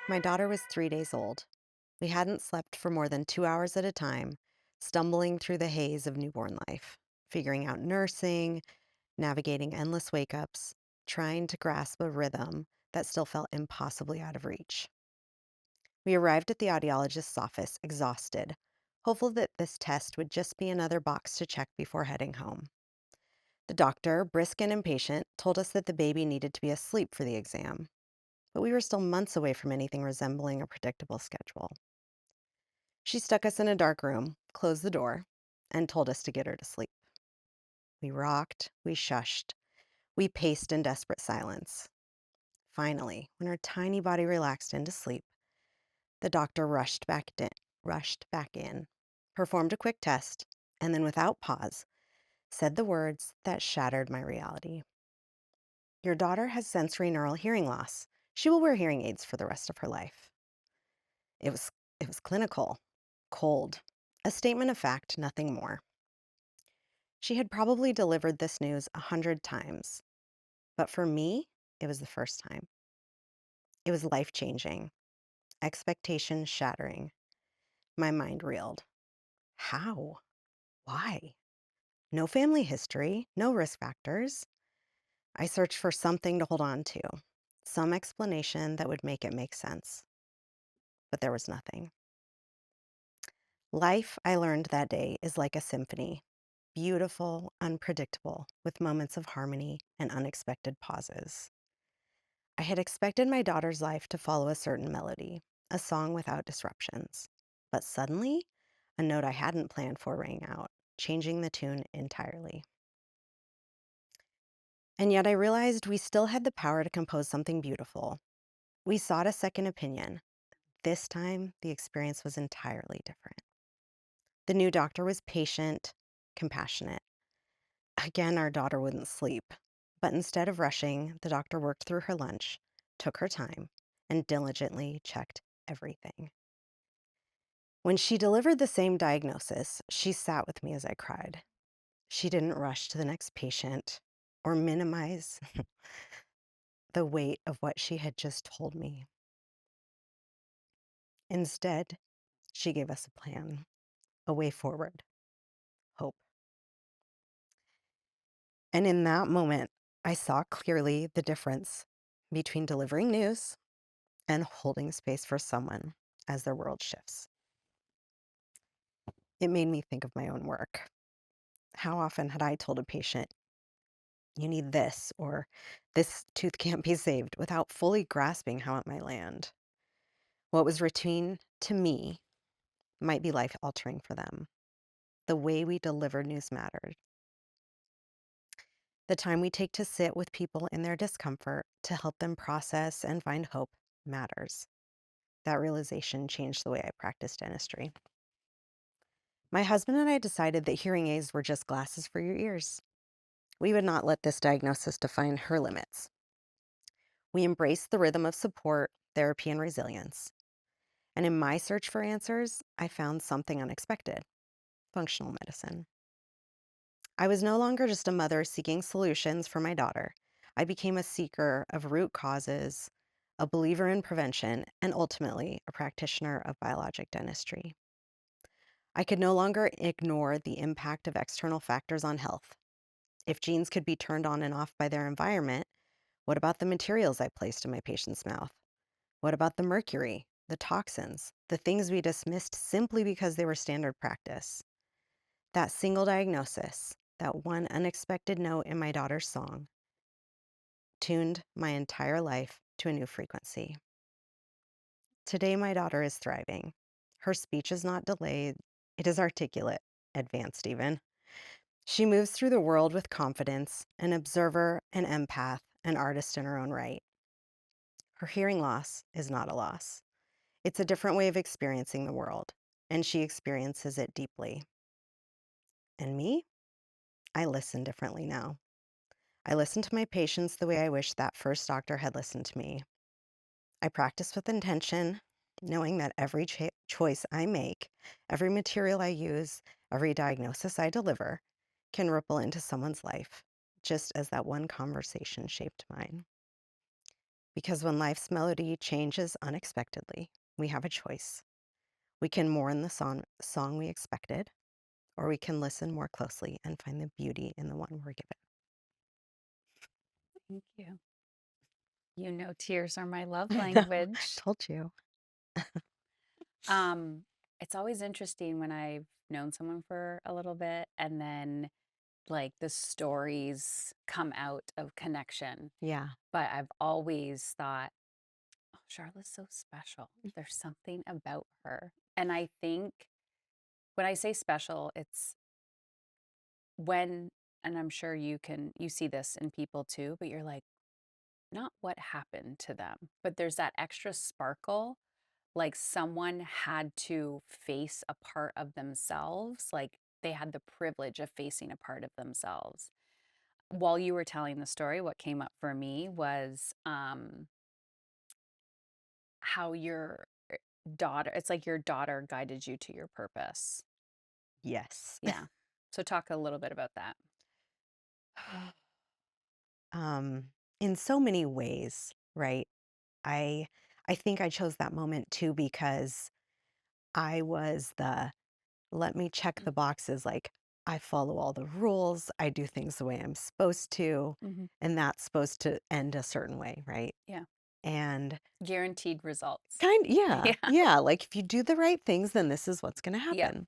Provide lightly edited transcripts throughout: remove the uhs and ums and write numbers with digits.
My daughter was 3 days old. We hadn't slept for more than 2 hours at a time, stumbling through the haze of newborn life, figuring out nursing, navigating endless wake ups, trying to grasp a rhythm that still felt impossibly out of reach. We arrived at the audiologist's office exhausted, hopeful that this test would just be another box to check before heading home. The doctor, brisk and impatient, told us that the baby needed to be asleep for the exam, but we were still months away from anything resembling a predictable schedule. She stuck us in a dark room, closed the door, and told us to get her to sleep. We rocked, we shushed, we paced in desperate silence. Finally, when her tiny body relaxed into sleep, the doctor rushed back in, performed a quick test, and then without pause, said the words that shattered my reality. Your daughter has sensory neural hearing loss. She will wear hearing aids for the rest of her life. It was it was clinical, cold, a statement of fact, nothing more. She had probably delivered this news 100 times, but for me, it was the first time. It was life-changing, expectation shattering. My mind reeled. How? Why? No family history, no risk factors. I searched for something to hold on to, some explanation that would make it make sense, but there was nothing. Life, I learned that day, is like a symphony, beautiful, unpredictable, with moments of harmony and unexpected pauses. I had expected my daughter's life to follow a certain melody, a song without disruptions. But suddenly, a note I hadn't planned for rang out, changing the tune entirely. And yet I realized we still had the power to compose something beautiful. We sought a second opinion. This time, the experience was entirely different. The new doctor was patient, compassionate. Again, our daughter wouldn't sleep. But instead of rushing, the doctor worked through her lunch, took her time, and diligently checked everything. When she delivered the same diagnosis, she sat with me as I cried. She didn't rush to the next patient or minimize the weight of what she had just told me. Instead, she gave us a plan, a way forward, hope. And in that moment, I saw clearly the difference between delivering news and holding space for someone as their world shifts. It made me think of my own work. How often had I told a patient, you need this, or this tooth can't be saved, without fully grasping how it might land? What was routine to me might be life altering for them. The way we deliver news mattered. The time we take to sit with people in their discomfort to help them process and find hope matters. That realization changed the way I practiced dentistry. My husband and I decided that hearing aids were just glasses for your ears. We would not let this diagnosis define her limits. We embraced the rhythm of support, therapy, and resilience. And in my search for answers, I found something unexpected: functional medicine. I was no longer just a mother seeking solutions for my daughter. I became a seeker of root causes, a believer in prevention, and ultimately a practitioner of biologic dentistry. I could no longer ignore the impact of external factors on health. If genes could be turned on and off by their environment, what about the materials I placed in my patient's mouth? What about the mercury, the toxins, the things we dismissed simply because they were standard practice? That single diagnosis, that one unexpected note in my daughter's song, tuned my entire life to a new frequency. Today, my daughter is thriving. Her speech is not delayed, it is articulate, advanced even. She moves through the world with confidence, an observer, an empath, an artist in her own right. Her hearing loss is not a loss. It's a different way of experiencing the world, and she experiences it deeply. And me? I listen differently now. I listen to my patients the way I wish that first doctor had listened to me. I practice with intention, knowing that every choice I make, every material I use, every diagnosis I deliver can ripple into someone's life, just as that one conversation shaped mine. Because when life's melody changes unexpectedly, we have a choice. We can mourn the song we expected, or we can listen more closely and find the beauty in the one we're given. Thank you. You know, tears are my love I know, I language. told you. Um, it's always interesting when I've known someone for a little bit and then like the stories come out of connection. Yeah. But I've always thought, oh, Charlotte's so special. There's something about her. And I think when I say special, it's when, and I'm sure you see this in people too, but you're like, not what happened to them, but there's that extra sparkle, like someone had to face a part of themselves, like they had the privilege of facing a part of themselves. While you were telling the story, what came up for me was how your daughter, it's like your daughter guided you to your purpose. Yes. Yeah. So talk a little bit about that. um, in so many ways, right? I I think I chose that moment too because I was the let me check the boxes, like I follow all the rules, I do things the way I'm supposed to, Mm-hmm. and that's supposed to end a certain way, right? Yeah. And Guaranteed results. yeah, Yeah. yeah, like if you do the right things, then this is what's going to Yep. happen.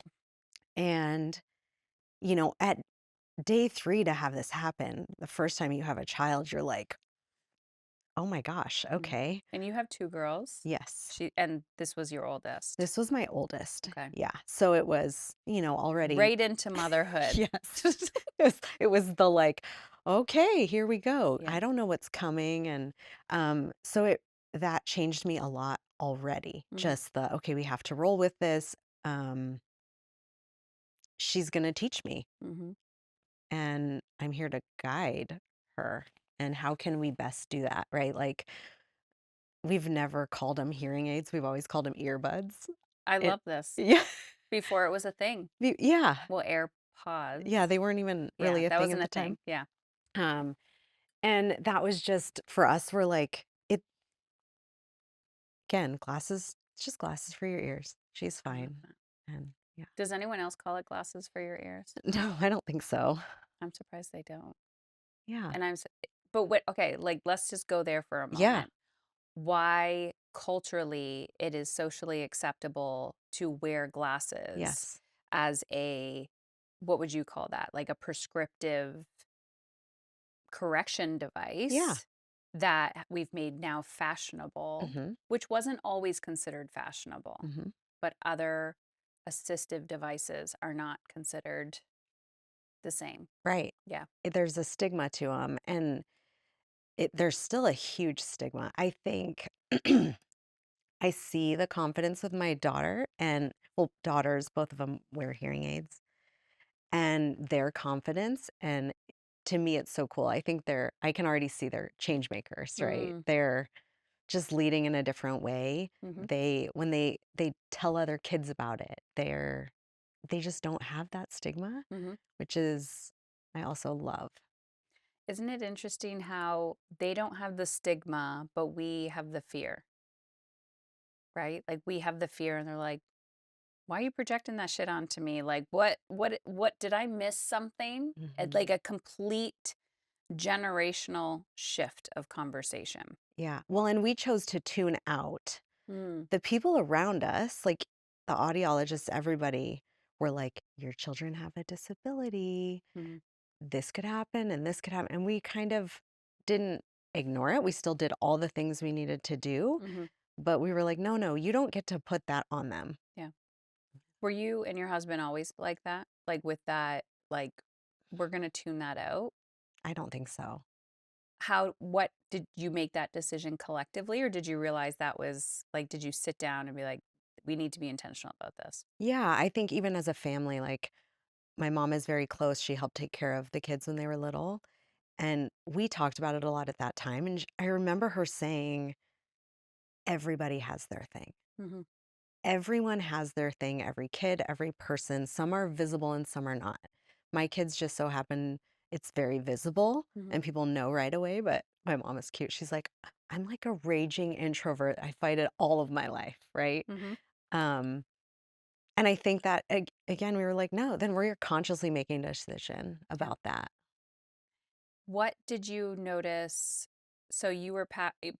And at day 3 to have this happen, the first time you have a child, you're like, "Oh my gosh, Mm. okay." And you have two girls. Yes. And this was your oldest. This was my oldest. Okay. Yeah. So it was, already Right into motherhood. yes. It was the like, "Okay, here we go. Yeah. I don't know what's coming," and, so it that changed me a lot already. Hmm. Just the, "Okay, we have to roll with this. Um, she's gonna teach me, Hmm. and I'm here to guide her, and how can we best do that?" Right? Like, we've never called them hearing aids, we've always called them earbuds. I It love this. Yeah. Before it was a thing. Yeah. Well, Yeah, AirPods. they weren't even Yeah, really a that thing wasn't at a the time. thing. Yeah. Um, and that was just for us, we're like, it again, glasses, it's just glasses for your ears. She's I love fine. that. And yeah. Does anyone else call it glasses for your ears? No, I don't think so. I'm surprised they don't. Yeah. And but what, okay, like let's just go there for a Yeah. moment. Why culturally it is socially acceptable to wear glasses Yes. as what would you call that? Like a prescriptive correction Yeah. device that we've made now fashionable, Mhm. which wasn't always considered fashionable, Mhm. but other assistive devices are not considered the same. Right. Yeah. There's a stigma to them, and there's still a huge stigma. I think I see the confidence with my daughter and well, daughters, both of them wear hearing aids, and their confidence, and to me it's so cool. I think I can already see they're change makers, right? Mm, They're just leading in a different way. hmm. When they tell other kids about it, they just don't have that stigma, Hmm. which is I also love. Isn't it interesting how they don't have the stigma, but we have the fear, right? Like we have the fear and they're like, why are you projecting that shit onto me? Like what did I miss something? Like Mhm. a complete generational shift of conversation. Yeah. Well, and we chose to tune out. Mm, The people around us, like the audiologists, everybody were like, "Your children have a disability. mm-hmm, This could happen and this could happen." And we kind of didn't ignore it. We still did all the things we needed to do, mm-hmm, but we were like, "No, no, you don't get to put that on them." yeah. Were you and your husband always like that? Like with that, like we're gonna tune that out? I don't think so. What did you make that decision collectively, or did you realize that was like, did you sit down and be like, we need to be intentional about this? Yeah, I think even as a family, like my mom is very close. She helped take care of the kids when they were little. And we talked about it a lot at that time. And I remember her saying, everybody has their thing. Mm-hmm, Everyone has their thing, every kid, every person. Some are visible and some are not. My kids just so happen, it's very visible Mhm. and people know right away, but my mom is cute. She's like, I'm like a raging introvert. I fight it all of my life, right? Mhm. Um, and I think that again, we were like, no, then we're consciously making a decision Yeah. about that. What did you notice? So you were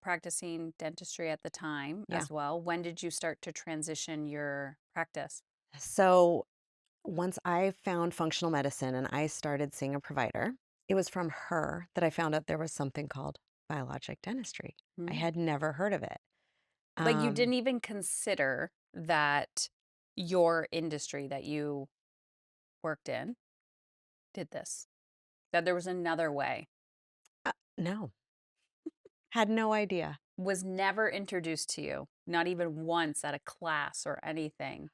practicing dentistry at the time Yeah. as well. When did you start to transition your practice? So once I found functional medicine and I started seeing a provider, it was from her that I found out there was something called biologic dentistry. I Mm. had never heard of it. But you Um, didn't even consider that your industry that you worked in did this, that there was another way, no, had no idea. was never introduced to you, not even once at a class or anything.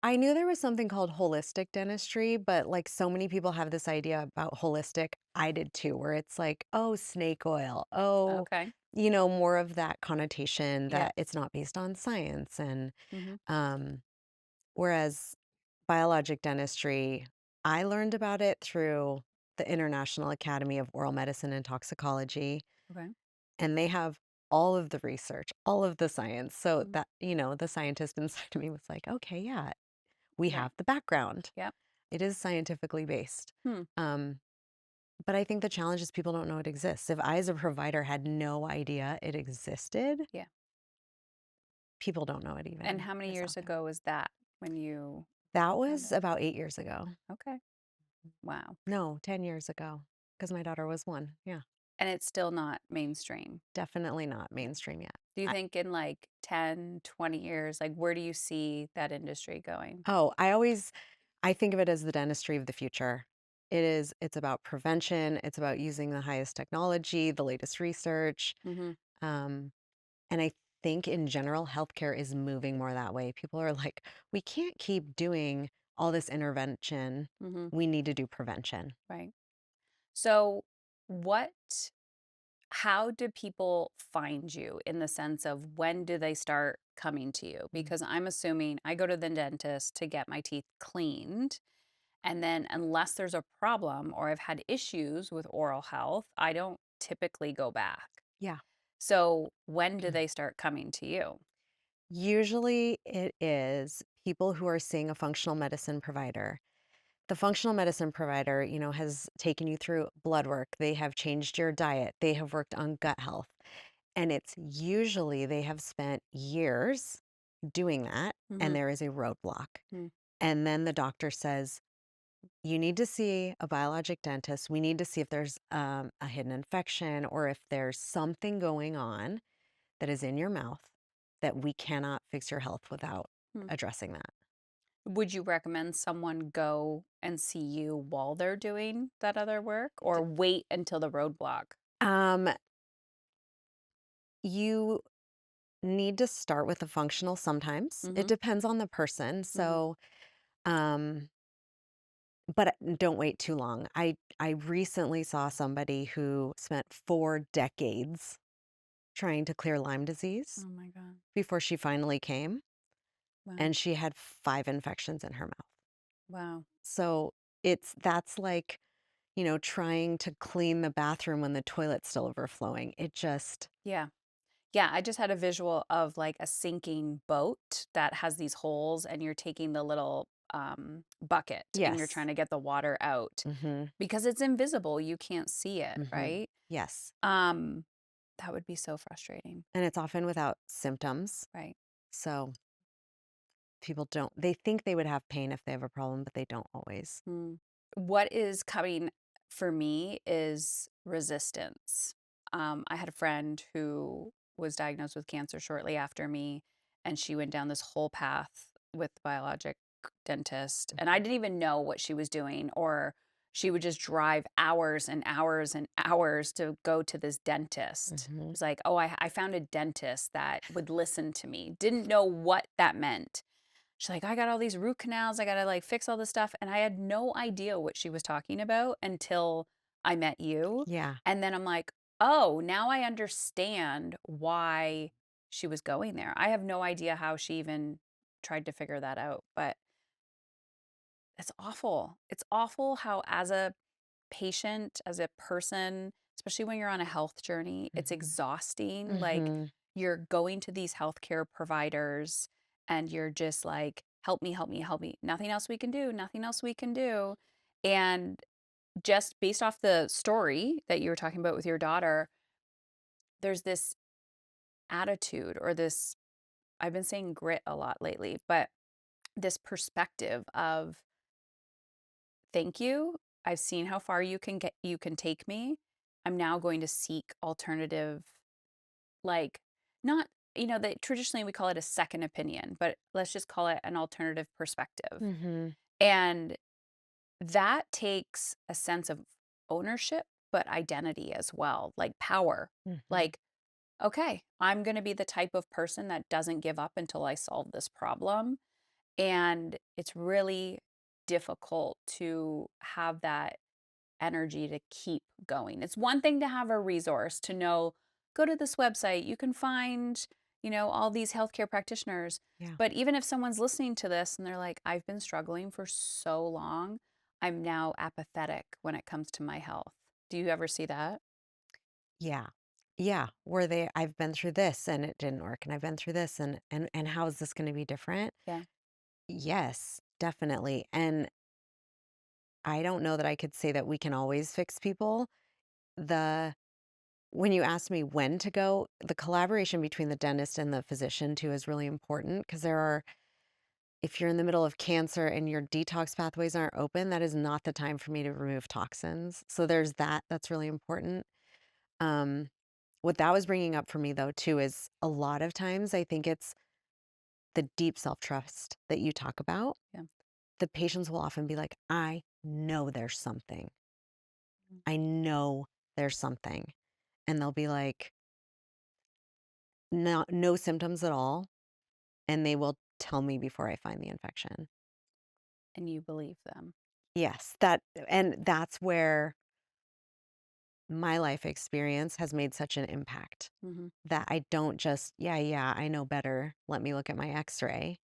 I knew there was something called holistic dentistry, but like so many people have this idea about holistic, I did too, where it's like, oh, snake oil, oh, Okay. more of that connotation that it's Yes. not based on science. And Mhm. um, whereas biologic dentistry, I learned about it through the International Academy of Oral Medicine and Toxicology, Okay. and they have all of the research, all of the science. So Mm. that, the scientist inside of me was like, okay, yeah, we Right. have the background. Yep. It is scientifically based. Hmm. Um, but I think the challenge is people don't know it exists. If I, as a provider, had no idea it existed, Yeah. people don't know it And even how many is years out there. ago was that when you That found was it? about 8 years ago. Okay. Wow. No, 10 years ago, because my daughter was one. Yeah, And it's still not mainstream. definitely not Yeah. mainstream yet. Do you I, think in like 10, 20 years, like where do you see that industry going? I think of it as the dentistry of the future. It's about prevention. It's about using the highest technology, the latest research. Mhm. Um, And I think in general, healthcare is moving more that way. People are like, we can't keep doing all this intervention. Mhm. We need to do prevention. Right. So, what how do people find you in the sense of when do they start coming to you? Mm. Because I'm assuming I go to the dentist to get my teeth cleaned. And then, unless there's a problem or I've had issues with oral health, I don't typically go back. Yeah. So, when do they start coming to you? Usually it is people who are seeing a functional medicine provider. The functional medicine provider, has taken you through blood work. They have changed your diet. They have worked on gut health. And it's usually they have spent years doing that and Hmm. there is a roadblock. Mm. And then the doctor says, you need to see a biologic dentist. We need to see if there's a hidden infection or if there's something going on that is in your mouth that we cannot fix your health without Hmm. addressing that. Would you recommend someone go and see you while they're doing that other work or wait until the roadblock? Um, you need to start with the functional sometimes. It Mhm. depends on the person. Mhm. Um, but don't wait too long. I recently saw somebody who spent 4 decades trying to clear Lyme disease Oh my god. before she finally came, Wow. and she had 5 infections in her mouth. Wow. So, that's like, trying to clean the bathroom when the toilet's still overflowing. It just Yeah. Yeah, I just had a visual of like a sinking boat that has these holes and you're taking the little bucket and you're Yes. trying to get the water out Mhm. because it's invisible. You can't see it, Mhm. right? Yes. Um that would be so frustrating, And it's often without symptoms. right? So, people don't they think they would have pain if they have a problem, but they don't always. Mm. What is coming for me is resistance. I had a friend who was diagnosed with cancer shortly after me, and she went down this whole path with the biologic dentist. And I Mhm. didn't even know what she was doing, or she would just drive hours and hours and hours to go to this dentist. It Mhm. was like, oh, I found a dentist that would listen to me. Didn't know what that meant. She's like, I got all these root canals. I got to like fix all this stuff. And I had no idea what she was talking about until I met you. Yeah. And then I'm like, oh, now I understand why she was going there. I have no idea how she even tried to figure that out. But it's awful. It's awful how, as a patient, as a person, especially when you're on a health journey, it's Mhm. exhausting. Like, Mhm. you're going to these healthcare providers and you're just like, help me, help me, help me. Nothing else we can do, nothing else we can do. And just based off the story that you were talking about with your daughter, there's this attitude or this, I've been saying grit a lot lately, but this perspective of thank you. I've seen how far you can take me. I'm now going to seek alternative, like, not, that traditionally we call it a second opinion, but let's just call it an alternative perspective. Mhm. And that takes a sense of ownership, but identity as well, like power. Mhm. Like, okay, I'm going to be the type of person that doesn't give up until I solve this problem. And it's really difficult to have that energy to keep going. It's one thing to have a resource to know, go to this website, you can find, all these healthcare practitioners. Yeah. But even if someone's listening to this and they're like, I've been struggling for so long, I'm now apathetic when it comes to my health. Do you ever see that? Yeah. Yeah. I've been through this and it didn't work, and I've been through this and how is this gonna be different? Yeah. Yes, definitely. And I don't know that I could say that we can always fix people. The When you ask me when to go, the collaboration between the dentist and the physician too is really important, because if you're in the middle of cancer and your detox pathways aren't open, that is not the time for me to remove toxins. So there's that's really important. Um, what that was bringing up for me though too is a lot of times I think it's the deep self-trust that you talk about. Yeah. The patients will often be like, "I know there's something. Mm. I know there's something." And they'll be like, no symptoms at all." And they will tell me before I find the infection. And you believe them. Yes, that's where my life experience has made such an impact, Hmm. that I don't just, "Yeah, yeah, I know better. Let me look at my X-ray."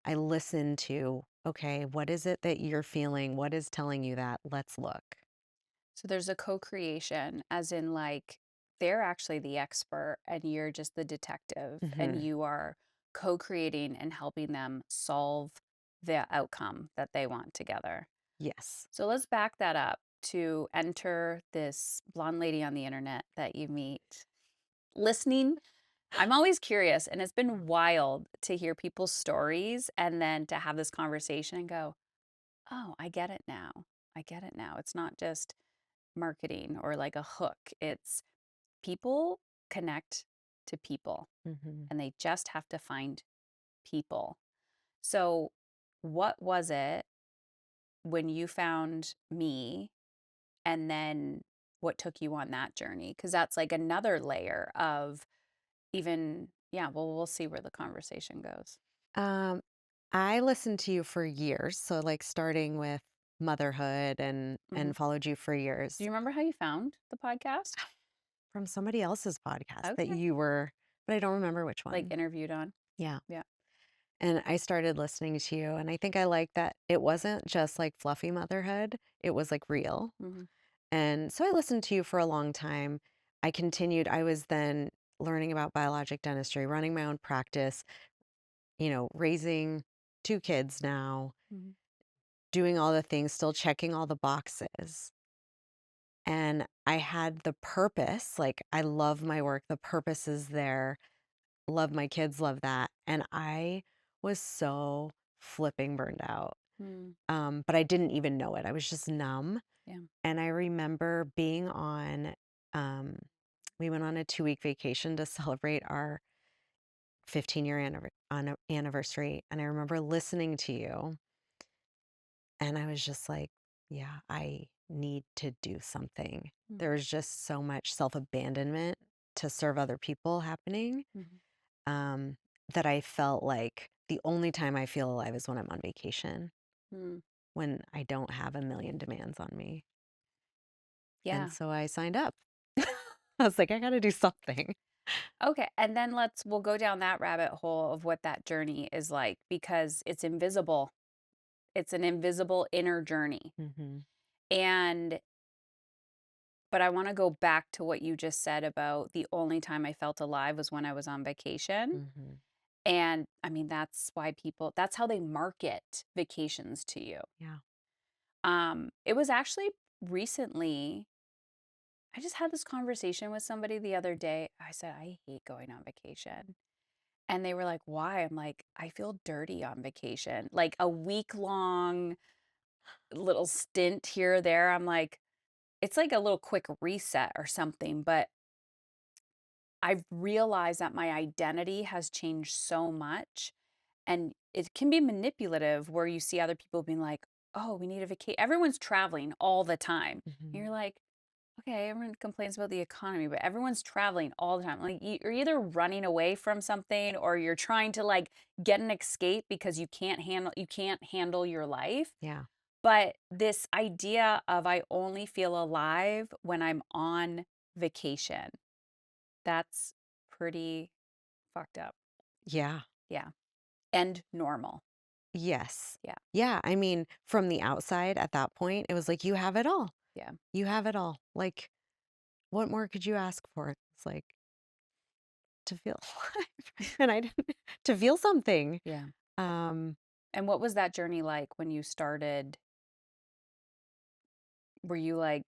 I listen to, "Okay, what is it that you're feeling? What is telling you that? Let's look." So there's a co-creation, as in, like, they're actually the expert and you're just the detective, and Mhm. you are co-creating and helping them solve the outcome that they want together. Yes. So let's back that up to enter this blonde lady on the internet that you meet. Listening, I'm always curious, and it's been wild to hear people's stories and then to have this conversation and go, "Oh, I get it now. I get it now." It's not just marketing or like a hook. It's people connect to people, Mhm. and they just have to find people. So, what was it when you found me, and then what took you on that journey? Because that's like another layer of even, yeah, well, we'll see where the conversation goes. Um, I listened to you for years, so, like, starting with motherhood Hmm. and followed you for Do years you remember how you found the podcast? from somebody else's podcast that Okay. you were, but I don't remember which Like one. interviewed on? Yeah. Yeah. And I started listening to you, and I think I like that it wasn't just, like, fluffy motherhood, it was, like, real. Hmm. And so I listened to you for a long time. I was then learning about biologic dentistry, running my own practice, raising 2 kids now, Hmm. doing all the things, still checking all the boxes. And I had the purpose, like, I love my work, the purpose is there, love my kids, love that, and I was so flipping burned out. Mm. But I didn't even know it. I was just numb. Yeah. And I remember um, we went on a 2-week vacation to celebrate our 15-year anniversary. And I remember listening to you, and I was just like, yeah, I need to do something. Mm. There was just so much self abandonment to serve other people happening, Mhm. um, that I felt like the only time I feel alive is when I'm on vacation, Mm. when I don't have a million demands on me. And Yeah. so I signed up. I was like, I got to do something. Okay, and then we'll go down that rabbit hole of what that journey is like, because it's invisible. It's an invisible inner journey. Hmm. And But I wanna go back to what you just said about the only time I felt alive was when I was on vacation, Mhm. and, I mean, that's how they market vacations to you. Yeah. It was actually recently I just had this conversation with somebody the other day. I said, "I hate going on vacation." And they were like, "Why?" I'm like, "I feel dirty on vacation." Like a week-long little stint here or there, I'm like, it's like a little quick reset or something, but I've realized that my identity has changed so much, and it can be manipulative where you see other people being like, "Oh, we need a vacation." Everyone's traveling all the time. And Mhm. you're like, "Okay, everyone complains about the economy, but everyone's traveling all the time." Like you're either running away from something or you're trying to like get an escape because you can't handle your life. Yeah. But this idea of I only feel alive when I'm on vacation, that's pretty fucked up. Yeah. Yeah. And normal. Yes. Yeah. Yeah, I mean, from the outside at that point, it was like, "You have it all. Yeah. You have it all." Like, what more could you ask for? It's like, to feel alive, and I didn't to feel something. Yeah. Um, And what was that journey like when you started? Were you like,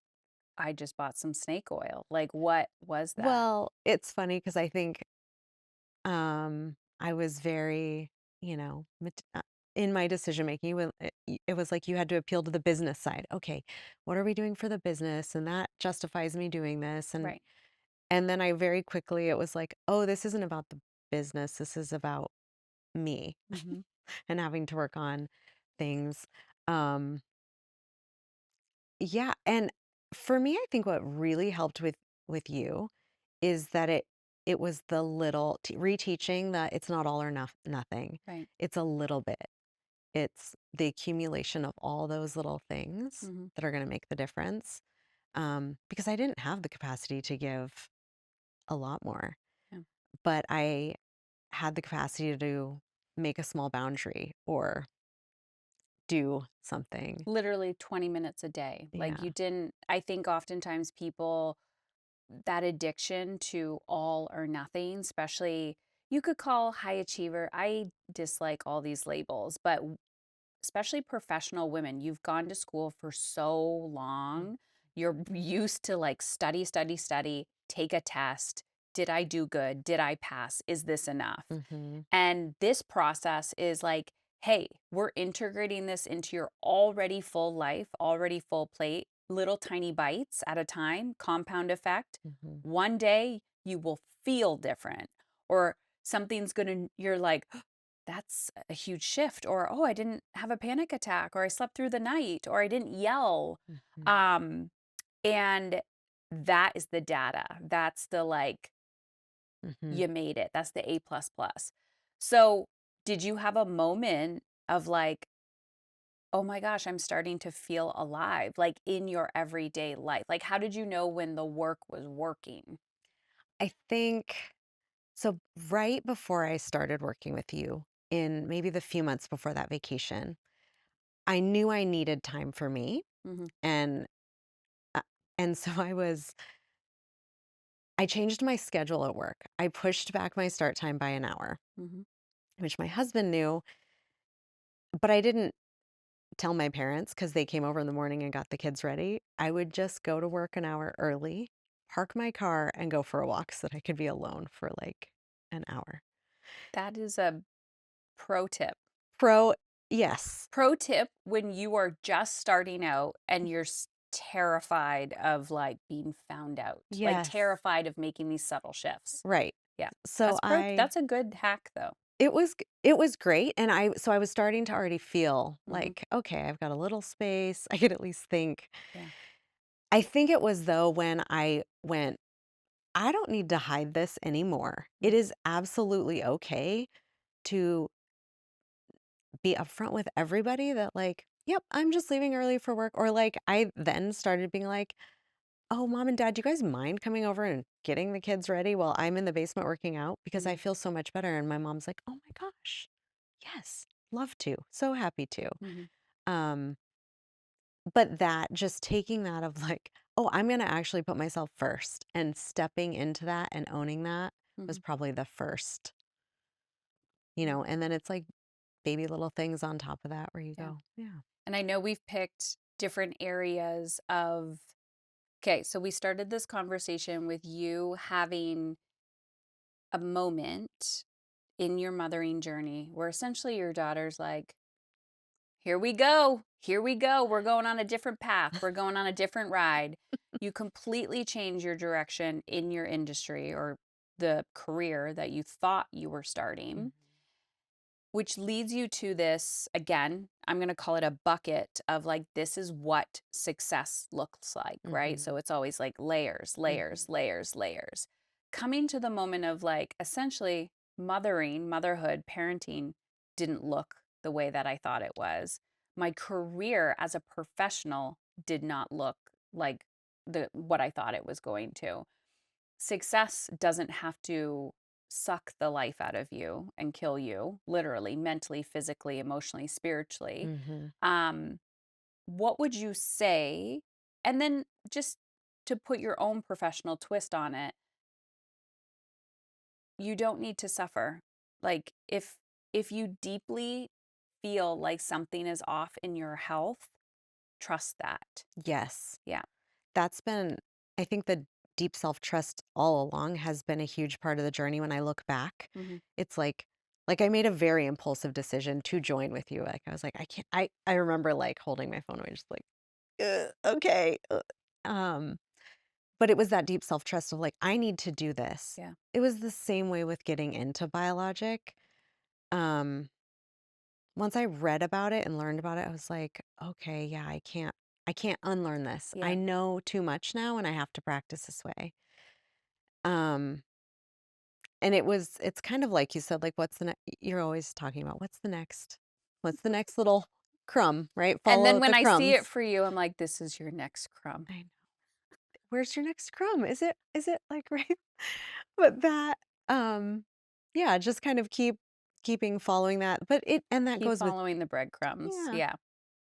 I just bought some snake oil? Like, what was that? well, it's funny because I think, I was very, in my decision making, when it was like you had to appeal to the business side. "Okay, what are we doing for the business? And that justifies me doing this." Right. And then I very quickly it was like, "Oh, this isn't about the business. This is about me Mhm. and having to work on things." Um, yeah, and for me, I think what really helped with you is that it was the little reteaching that it's not all or nothing. Right. It's a little bit. It's the accumulation of all those little things Mhm. that are going to make the difference. Because I didn't have the capacity to give a lot more, Yeah. but I had the capacity to make a small boundary or do something. Literally 20 minutes a day. Like Yeah. you didn't I think oftentimes people that addiction to all or nothing, especially you could call high achiever. I dislike all these labels, but especially professional women, you've gone to school for so long. You're used to like study, study, study, take a test. Did I do good? Did I pass? Is this enough? Mm-hmm. And this process is like, hey, we're integrating this into your already full life, already full plate, little tiny bites at a time, compound effect. Mm-hmm. One day you will feel different, or something's gonna, you're like, that's a huge shift, or oh, I didn't have a panic attack, or I slept through the night, or I didn't yell. Mm-hmm. Um, and that is the data. That's the like, Mm-hmm. you made it. That's the A plus plus. So, did you have a moment of like, oh my gosh, I'm starting to feel alive, like in your everyday life? Like, how did you know when the work was working? I think so. Right before I started working with you, in maybe the few months before that vacation, I knew I needed time for me, Mhm, and uh, and so I changed my schedule at work. I pushed back my start time by an hour, mhm. which my husband knew, but I didn't tell my parents because they came over in the morning and got the kids ready. I would just go to work an hour early, park my car, and go for a walk so that I could be alone for like an hour. That is a pro tip. Pro, yes, Pro tip when you are just starting out and you're terrified of like being found out, like yes, terrified of making these subtle shifts. right. Yeah. So That's a good hack though. it was great, and I was starting to already feel Mhm. like, okay, I've got a little space. I could at least think. Yeah. I think it was though when I went, I don't need to hide this anymore. It Mm. is absolutely okay to be upfront with everybody that like, "Yep, I'm just leaving early for work," or like, I then started being like, "Oh, mom and dad, do you guys mind coming over and getting the kids ready while I'm in the basement working out? Because I Mhm. feel so much better." And my mom's like, "Oh my gosh, yes, love to, so happy to." Mhm. Um, but that just taking that of like, oh, I'm gonna actually put myself first, and stepping into that and owning that was Mhm. probably the first, Yeah. and then it's like baby little things on top of that where you Yeah. go, "Yeah." And I know we've picked different areas of okay, so we started this conversation with you having a moment in your mothering journey where essentially your daughter's like, here we go. Here we go. We're going on a different path. We're going on a different ride. You completely change your direction in your industry or the career that you thought you were Mhm. starting. Which leads you to this again, I'm going to call it a bucket of like, this is what success looks like, right? So Mhm. it's always like layers, layers, Mhm. layers, layers. Coming to the moment of like, essentially, motherhood, parenting didn't look the way that I thought it was. My career as a professional did not look like the what I thought it was going to. Success doesn't have to suck the life out of you and kill you, literally, mentally, physically, emotionally, spiritually. Mhm. Um, what would you say? And then just to put your own professional twist on it, you don't need to suffer. Like if you deeply feel like something is off in your health, trust that. Yes. Yeah. That's been I think the deep self-trust all along has been a huge part of the journey when I look back. Hmm. It's like I made a very impulsive decision to join with you. Like I was like, I can't I remember like holding my phone away just like, okay." Um, but it was that deep self-trust of like, I need to do this. Yeah. It was the same way with getting into biologic. Um, Once I read about it and learned about it, I was like, okay, yeah, I can't unlearn this. I Yeah. know too much now and I have to practice this way. Um, and it's kind of like you said, like, what's the next, you're always talking about what's the next little crumb, right? And Follow then the when I see it crumbs. for you, I'm like, this is your next crumb. I know. Where's your next crumb? Is it like right? But that, um, yeah, just kind of keeping following that. But and that Keep goes with, following the breadcrumbs. yeah, Yeah.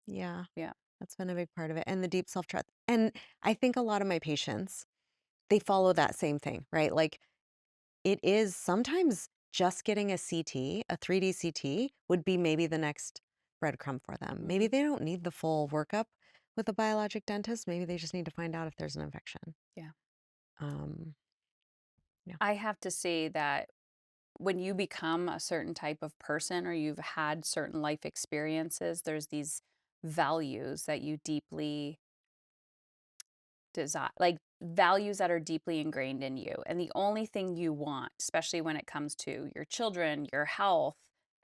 yeah, Yeah. that's been a big part of it. And the deep self-trust. And I think a lot of my patients, they follow that same thing, right? Like it is sometimes just getting a CT, a 3D CT would be maybe the next breadcrumb for them. Maybe Mhm. they don't need the full workup with a biologic dentist. Maybe they just need to find out if there's an infection. Yeah. Um, yeah. I have to say that when you become a certain type of person or you've had certain life experiences, there's these values that you deeply desire, like values that are deeply ingrained in you. And the only thing you want, especially when it comes to your children, your health,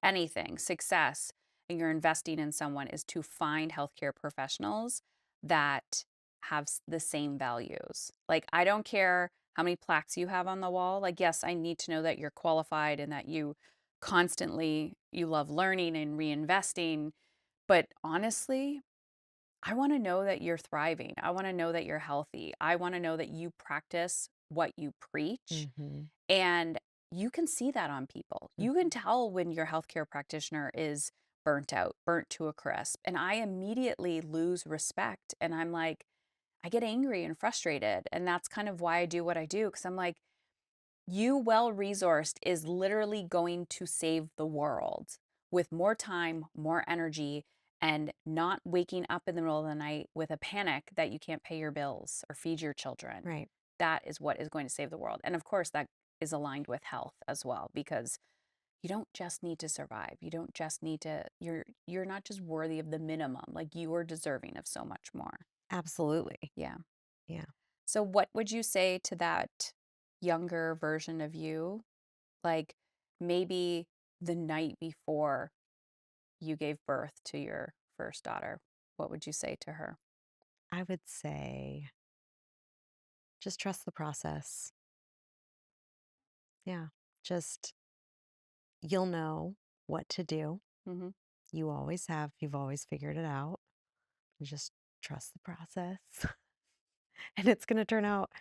anything, success, and you're investing in someone, is to find healthcare professionals that have the same values. Like, I don't care how many plaques you have on the wall. Like, yes, I need to know that you're qualified and that you constantly you love learning and reinvesting, but honestly, I want to know that you're thriving. I want to know that you're healthy. I want to know that you practice what you preach. Hmm. And you can see that on people. You can Hmm. tell when your healthcare practitioner is burnt out, burnt to a crisp. And I immediately lose respect. And I'm like, I get angry and frustrated. And that's kind of why I do what I do. Cause I'm like, you well resourced is literally going to save the world with more time, more energy, and not waking up in the middle of the night with a panic that you can't pay your bills or feed your children. Right. That is what is going to save the world. And of course, that is aligned with health as well, because you don't just need to survive. You don't just need to, you're not just worthy of the minimum. Like, you are deserving of so much more. Absolutely. Yeah. Yeah. So what would you say to that younger version of you? Like, maybe the night before you gave birth to your first daughter, what would you say to her? I would say just trust the process. Yeah. Just you'll know what to do. Mhm. You always have. You've always figured it out. Just trust the process. And it's going to turn out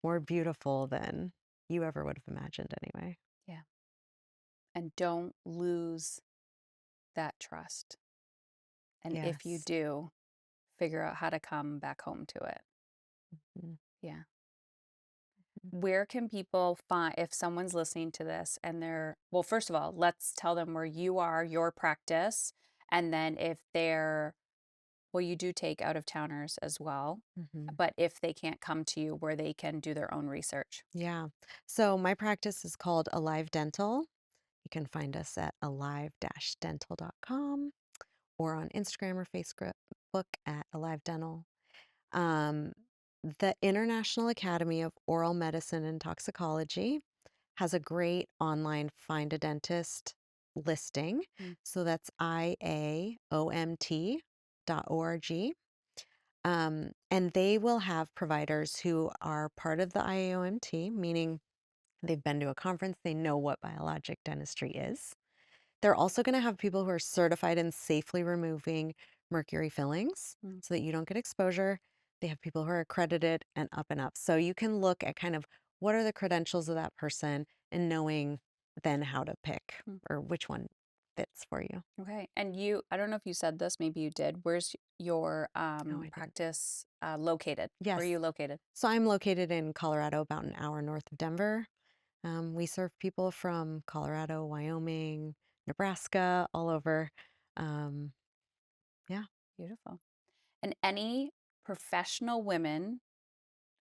more beautiful than you ever would have imagined anyway. Yeah. And don't lose that trust. And if you Yes. do, figure out how to come back home to it. Mm, Yeah. mm. Where can people find, if someone's listening to this and they're, well, first of all, let's tell them where you are, your practice. And then if they're, well, you do take out of towners as well. Mhm. But if they can't come to you, where they can do their own research. Yeah. So my practice is called Alive Dental. You can find us at alive-dental.com or on Instagram or Facebook at Alive Dental. Um, the International Academy of Oral Medicine and Toxicology has a great online Find a Dentist listing. Mm, So that's IAOMT.org. And they will have providers who are part of the IAOMT, meaning they've been to a conference, they know what biologic dentistry is. They're also going to have people who are certified in safely removing mercury fillings mm. so that you don't get exposure. They have people who are accredited and up and up. So you can look at kind of what are the credentials of that person and knowing then how to pick Mm. or which one fits for you. Okay. And you, I don't know if you said this, maybe you did. Where's your No, I didn't. practice located? Where are Yes. you located? So I'm located in Colorado, about an hour north of Denver. We serve people from Colorado, Wyoming, Nebraska, all over. Um, yeah. Beautiful. And any professional women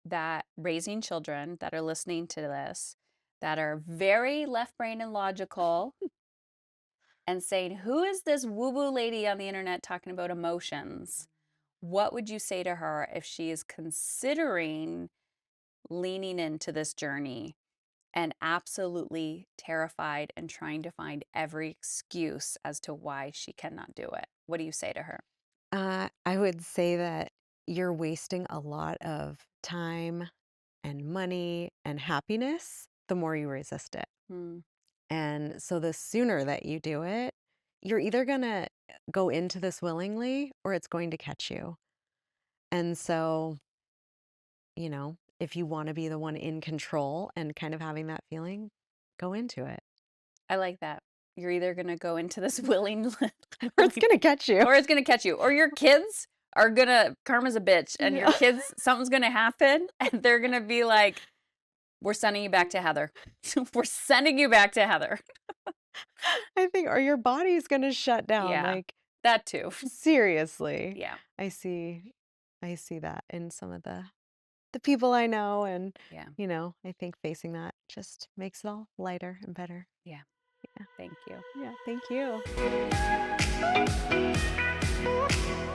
that raising children that are listening to this that are very left brain and logical and saying, who is this woo woo lady on the internet talking about emotions? What would you say to her if she is considering leaning into this journey and absolutely terrified and trying to find every excuse as to why she cannot do it? What do you say to her? I would say that you're wasting a lot of time and money and happiness the more you resist it. Hmm. And so the sooner that you do it, you're either going to go into this willingly or it's going to catch you. And so, if you want to be the one in control and kind of having that feeling, go into it. I like that. You're either going to go into this willing, Or it's going to catch you. or it's going to catch you, or your kids are going to, karma's a bitch, and your Yeah. kids, something's going to happen, and they're going to be like, we're sending you back to Heather. We're sending you back to Heather. I think or your body's gonna shut down, Yeah, like, that too. seriously. Yeah, I see I see that in some of the people I know, and, yeah, I think facing that just makes it all lighter and better. yeah. Yeah. Thank you. Yeah, thank you.